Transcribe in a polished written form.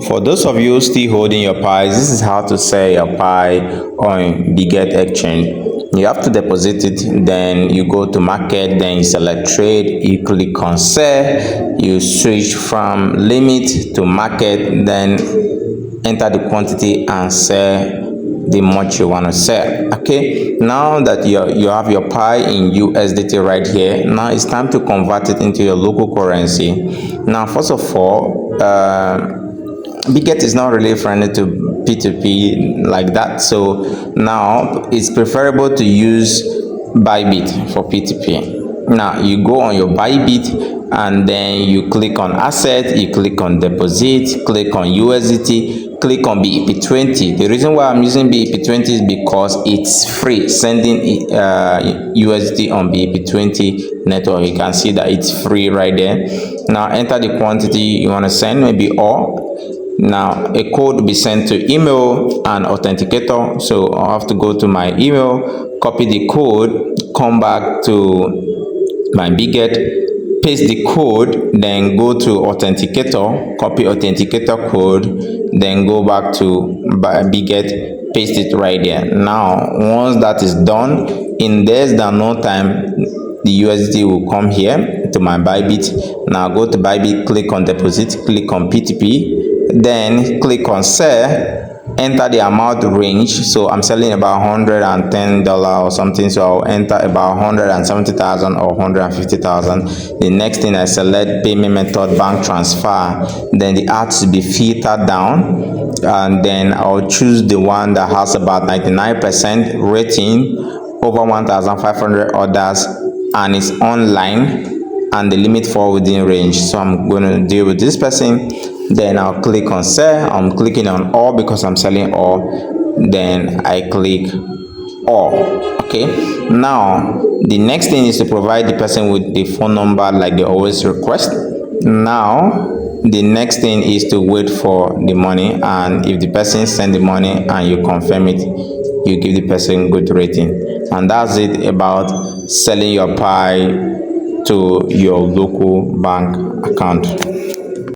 For those of you still holding your pies, this is how to sell your pie on Biget exchange. You have to deposit it, then you go to market, then you select trade, you click on sell, you switch from limit to market, then enter the quantity and sell the much you want to sell. Okay, now that you have your pie in USDT right here, now it's time to convert it into your local currency. Now first of all, Biget is not really friendly to P2P like that, so now it's preferable to use Bybit for P2P. Now you go on your Bybit and then you click on asset, you click on deposit, click on USDT, click on BEP20. The reason why I'm using BEP20 is because it's free sending USDT on BEP20 network. You can see that it's free right there. Now enter the quantity you want to send, maybe all. Now a code will be sent to email and authenticator, so I have to go to my email, copy the code, come back to my Biget, paste the code, then go to authenticator, copy authenticator code, then go back to Biget, paste it right there. Now once that is done, in less than no time the USD will come here to my Bybit. Now go to Bybit, click on deposit, click on P2P, then click on sell, enter the amount range. So I'm selling about $110 or something, so I'll enter about 170,000 or 150,000. The next thing, I select payment method, bank transfer, then the ads will be filtered down, and then I'll choose the one that has about 99% rating, over 1,500 orders, and it's online, and the limit fall within range. So I'm going to deal with this person. Then I'll click on sell. I'm clicking on all because I'm selling all. Then I click all. Okay, now the next thing is to provide the person with the phone number like they always request. Now the next thing is to wait for the money, and if the person send the money and you confirm it, you give the person good rating. And that's it about selling your pie to your local bank account.